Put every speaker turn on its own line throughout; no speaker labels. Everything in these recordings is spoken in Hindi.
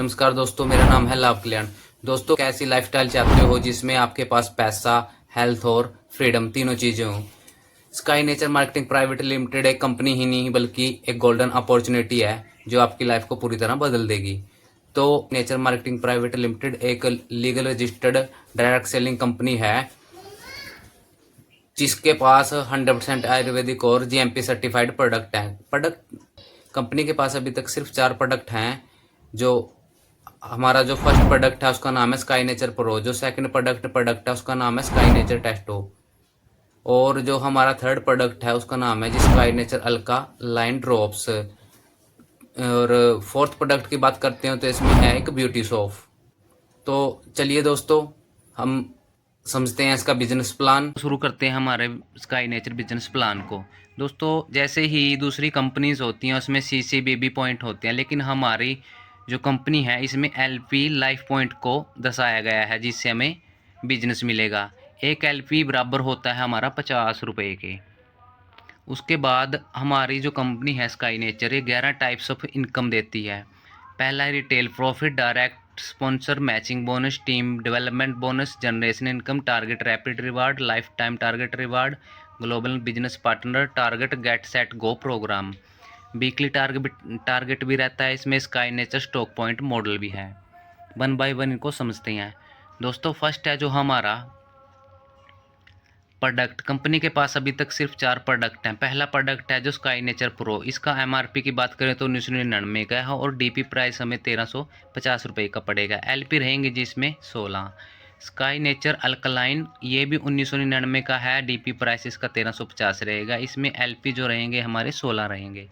नमस्कार दोस्तों, मेरा नाम है लाभ कल्याण। दोस्तों, कैसी लाइफस्टाइल चाहते हो जिसमें आपके पास पैसा, हेल्थ और फ्रीडम तीनों चीजें हों? Sky nature marketing private limited एक कंपनी ही नहीं बल्कि एक गोल्डन अपॉर्चुनिटी है जो आपकी लाइफ को पूरी तरह बदल देगी। तो नेचर मार्केटिंग प्राइवेट लिमिटेड एक legal registered direct selling company है जिसके पास 100% आयुर्वेदिक और जीएमपी सर्टिफाइड प्रोडक्ट है। प्रोडक्ट कंपनी के पास अभी तक सिर्फ 4 प्रोडक्ट हैं। जो हमारा जो फर्स्ट प्रोडक्ट है उसका नाम है स्काई नेचर प्रो। जो सेकंड प्रोडक्ट है उसका नाम है स्काई नेचर टेस्टो। और जो हमारा थर्ड प्रोडक्ट है उसका नाम है जी sky nature alkaline drops. और फोर्थ प्रोडक्ट की बात करते हैं तो इसमें है एक ब्यूटी सोप। तो चलिए दोस्तों, हम समझते हैं इसका बिजनेस प्लान। शुरू करते हैं हमारे स्काई नेचर बिजनेस प्लान को। दोस्तों, जैसे ही दूसरी कंपनीज होती हैं उसमें सीसीबीबी पॉइंट होते हैं, लेकिन हमारी जो कंपनी है इसमें एलपी लाइफ पॉइंट को दर्शाया गया है जिससे हमें बिजनेस मिलेगा। एक एलपी बराबर होता है हमारा 50 रुपये के। उसके बाद हमारी जो कंपनी है स्काई नेचर, ये 11 टाइप्स ऑफ इनकम देती है। पहला है retail profit, direct sponsor, matching bonus, team development bonus, generation income, target rapid reward, life time target reward, global business partner, target get set go programme. Weekly target भी रहता है इसमें। Sky nature stock point model भी है। वन बाय वन इनको समझते हैं। दोस्तों, फर्स्ट है जो हमारा प्रोडक्ट। कंपनी के पास अभी तक सिर्फ 4 प्रोडक्ट हैं। पहला प्रोडक्ट है जो स्काई नेचर प्रो। इसका एमआरपी की बात करें तो 1999 का है और डीपी प्राइस हमें 1350 रुपये का पड़ेगा। एलपी रहेंगे जिसमें 16। स्काई नेचर अल्कलाइन, ये भी 1999 का है, डीपी प्राइस इसका 1350 रहेगा। इसमें एलपी जो रहेंगे हमारे 16 रहेंगे।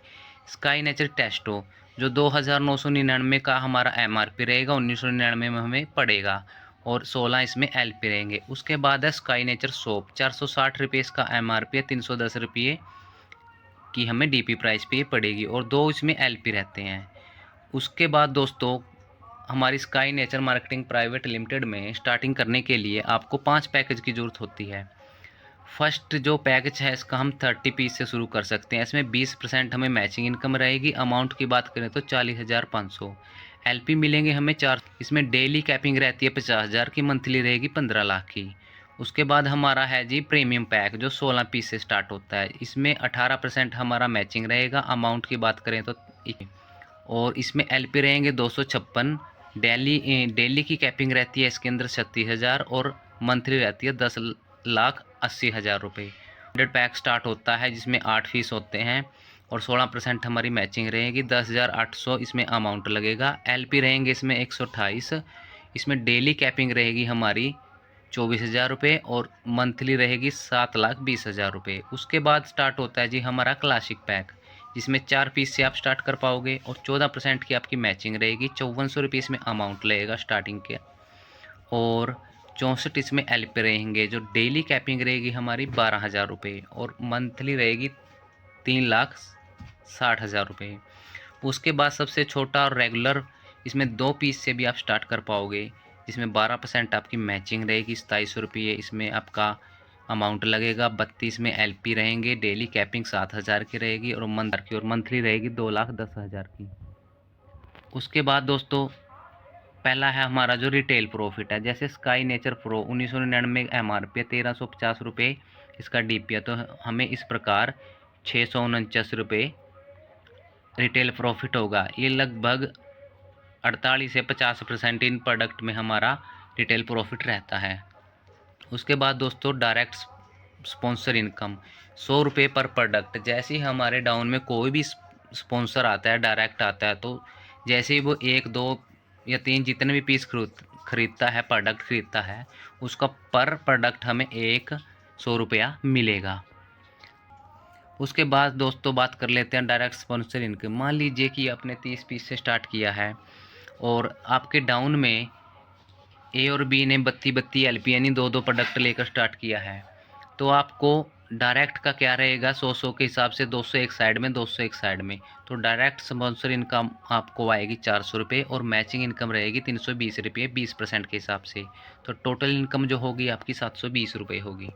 स्काई नेचर टेस्टो जो 2999 का हमारा एमआरपी रहेगा, 1999 में हमें पड़ेगा और 16 इसमें एलपी रहेंगे। उसके बाद है स्काई नेचर सोप, 460 रुपये इसका एमआरपी है, 310 रुपये की हमें डीपी प्राइस पे पड़ेगी और 2 इसमें एलपी रहते हैं। उसके बाद दोस्तों, हमारी sky nature marketing private limited में स्टार्टिंग करने के लिए आपको 5 पैकेज की ज़रूरत होती है। फर्स्ट जो पैकेज है इसका हम 30 पीस से शुरू कर सकते हैं। इसमें 20% हमें मैचिंग इनकम रहेगी। अमाउंट की बात करें तो 40,500। एलपी मिलेंगे हमें 4। इसमें डेली कैपिंग रहती है 50,000 की, मंथली रहेगी 15 लाख की। उसके बाद हमारा है जी प्रीमियम पैक जो 16 पीस से स्टार्ट होता है। इसमें 18% हमारा मैचिंग रहेगा। अमाउंट की बात करें तो और इसमें एलपी रहेंगे 256। डेली की कैपिंग रहती है इसके अंदर 36,000 और मंथली रहती है 10,80,000 रुपये। 100 पैक स्टार्ट होता है जिसमें 8 फीस होते हैं और 16% हमारी मैचिंग रहेगी। 10,800 इसमें अमाउंट लगेगा। एलपी रहेंगे इसमें 128। इसमें डेली कैपिंग रहेगी हमारी 24,000 रुपये और मंथली रहेगी 7,20,000 रुपये। उसके बाद स्टार्ट होता है जी हमारा क्लासिक पैक जिसमें 4 पीस से आप स्टार्ट कर पाओगे और 14% की आपकी मैचिंग रहेगी। 5400 रुपये इसमें अमाउंट लगेगा स्टार्टिंग के और 64 इसमें एलपी रहेंगे। जो डेली कैपिंग रहेगी हमारी 12,000 रुपये और मंथली रहेगी 3,60,000 रुपये। उसके बाद सबसे छोटा और रेगुलर, इसमें 2 पीस से भी आप स्टार्ट कर पाओगे जिसमें 12% आपकी मैचिंग रहेगी, 2700 रुपये इसमें आपका अमाउंट लगेगा। 32 में एलपी रहेंगे। डेली कैपिंग 7,000 की रहेगी और मंथली रहेगी 2,10,000 की। उसके बाद दोस्तों, पहला है हमारा जो रिटेल प्रॉफिट है। जैसे स्काई नेचर प्रो 1999 एमआरपी 1350 रुपये इसका डीपी है, तो हमें इस प्रकार 649 रुपये रिटेल प्रॉफिट होगा। ये लगभग 48 से 50% इन प्रोडक्ट में हमारा रिटेल प्रॉफिट रहता है। उसके बाद दोस्तों, डायरेक्ट स्पॉन्सर इनकम 100 रुपये पर प्रोडक्ट। जैसे ही हमारे डाउन में कोई भी स्पॉन्सर आता है, डायरेक्ट आता है, तो जैसे ही वो 1, 2 या 3 जितने भी पीस खरीदता है, प्रोडक्ट खरीदता है, उसका पर प्रोडक्ट हमें 100 रुपया मिलेगा। उसके बाद दोस्तों बात कर लेते हैं डायरेक्ट स्पॉन्सर इनकम। मान लीजिए कि आपने 30 पीस से स्टार्ट किया है और आपके डाउन में ए और बी ने 32 एलपी यानी 2 प्रोडक्ट लेकर स्टार्ट किया है, तो आपको डायरेक्ट का क्या रहेगा, 100 के हिसाब से 200 एक साइड में, 200 एक साइड में। तो डायरेक्ट स्पॉन्सर इनकम आपको आएगी 400 रुपये और मैचिंग इनकम रहेगी 320 रुपये 20% के हिसाब से। तो टोटल इनकम जो होगी आपकी 720 रुपये होगी।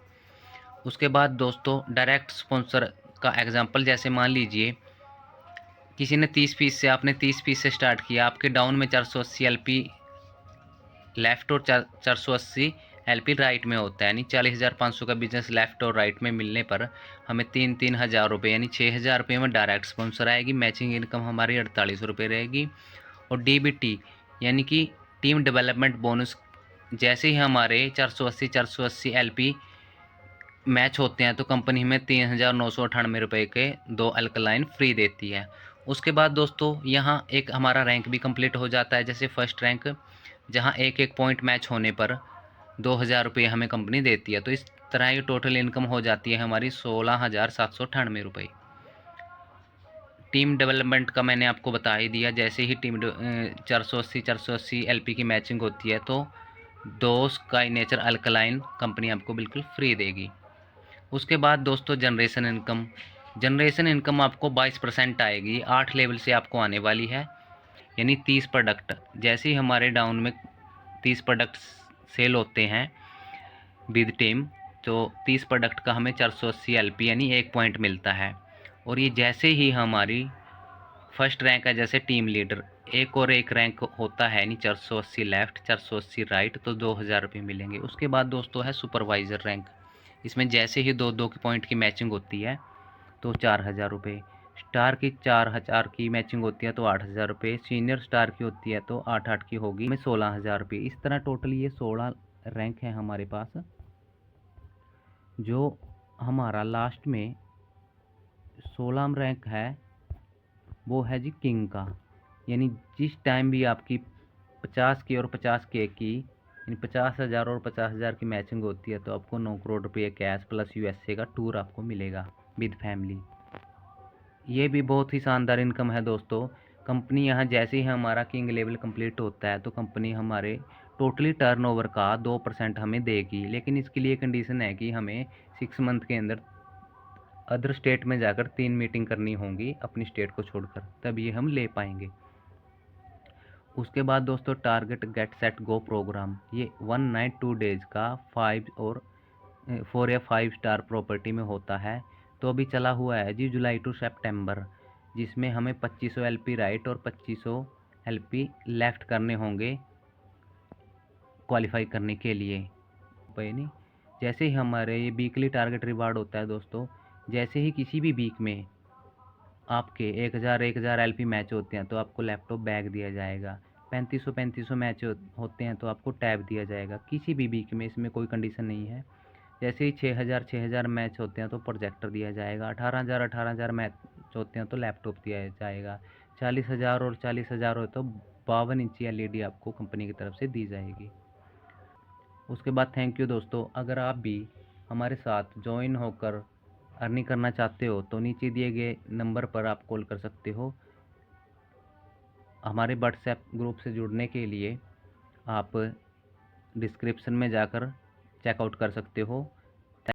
उसके बाद दोस्तों, डायरेक्ट स्पॉन्सर का एग्जांपल जैसे मान लीजिए किसी ने 30 पीस से, आपने 30 पीस से स्टार्ट किया, आपके डाउन में 480 एलपी लेफ़्ट और 480 एलपी राइट में होता है, यानी 40,500 का बिजनेस लेफ़्ट और राइट में मिलने पर हमें 3,000 रुपये यानी 6,000 रुपये में डायरेक्ट स्पॉन्सर आएगी। मैचिंग इनकम हमारी 48 रुपये रहेगी। और डीबीटी यानी कि टीम डेवलपमेंट बोनस, जैसे ही हमारे 480 एलपी मैच होते हैं तो कंपनी हमें 3,998 रुपये के 2 अल्कलाइन फ्री देती है। उसके बाद दोस्तों यहाँ एक हमारा रैंक भी कंप्लीट हो जाता है, जैसे फर्स्ट रैंक, जहाँ एक पॉइंट मैच होने पर 2,000 रुपये हमें कंपनी देती है। तो इस तरह ये टोटल इनकम हो जाती है हमारी 16,798 रुपये। टीम डेवलपमेंट का मैंने आपको बता ही दिया, जैसे ही 480 एलपी की मैचिंग होती है तो 2 स्काई नेचर अल्कलाइन कंपनी आपको बिल्कुल फ्री देगी। उसके बाद दोस्तों जनरेशन इनकम आपको 22% आएगी, 8 लेवल से आपको आने वाली है, यानी 30 प्रोडक्ट। जैसे ही हमारे डाउन में 30 प्रोडक्ट सेल होते हैं विद टीम, तो 30 प्रोडक्ट का हमें 480 एलपी यानी 1 पॉइंट मिलता है। और ये जैसे ही हमारी फर्स्ट रैंक है, जैसे टीम लीडर, एक और एक रैंक होता है, यानी 480 लेफ़्ट 480 राइट, तो 2,000 रुपये मिलेंगे। उसके बाद दोस्तों है सुपरवाइज़र रैंक, इसमें जैसे ही 2-2 की पॉइंट की मैचिंग होती है तो 4,000 रुपये, स्टार की 4,000 की मैचिंग होती है तो 8,000 रुपये, सीनियर स्टार की होती है तो 8-8 की होगी में 16,000 रुपये। इस तरह टोटल ये 16 रैंक है हमारे पास। जो हमारा लास्ट में 16वां रैंक है वो है जी किंग का, यानी जिस टाइम भी आपकी 50 की और 50K की, यानी 50,000 और 50,000 की मैचिंग होती है तो आपको 9 करोड़ रुपये कैश प्लस यूएसए का टूर आपको मिलेगा विद फैमिली। ये भी बहुत ही शानदार इनकम है दोस्तों। कंपनी यहाँ जैसे ही हमारा किंग लेवल कंप्लीट होता है तो कंपनी हमारे टोटली टर्नओवर का 2% हमें देगी, लेकिन इसके लिए कंडीशन है कि हमें 6 मंथ के अंदर अदर स्टेट में जाकर 3 मीटिंग करनी होंगी अपनी स्टेट को छोड़कर, तब ये हम ले पाएंगे। उसके बाद दोस्तों target get set go programme, ये 1 नाइट 2 डेज़ का 5 और 4 या 5 स्टार प्रॉपर्टी में होता है। तो अभी चला हुआ है जी जुलाई टू सितंबर, जिसमें हमें 2500 एलपी राइट और 2500 एलपी लेफ़्ट करने होंगे क्वालिफाई करने के लिए। नहीं, जैसे ही हमारे ये वीकली टारगेट रिवार्ड होता है दोस्तों, जैसे ही किसी भी वीक में आपके 1,000 एलपी मैच होते हैं तो आपको लैपटॉप बैग दिया जाएगा। 3500 मैच होते हैं तो आपको टैब दिया जाएगा किसी भी वीक में, इसमें कोई कंडीशन नहीं है। जैसे ही 6,000 मैच होते हैं तो प्रोजेक्टर दिया जाएगा। 18,000 मैच होते हैं तो लैपटॉप दिया जाएगा। 40,000 और 40,000 हो तो 52 इंची एलईडी आपको कंपनी की तरफ से दी जाएगी। उसके बाद थैंक यू दोस्तों। अगर आप भी हमारे साथ ज्वाइन होकर अर्निंग करना चाहते हो तो नीचे दिए गए नंबर पर आप कॉल कर सकते हो। हमारे व्हाट्सएप ग्रुप से जुड़ने के लिए आप डिस्क्रिप्शन में जाकर चेकआउट कर सकते हो।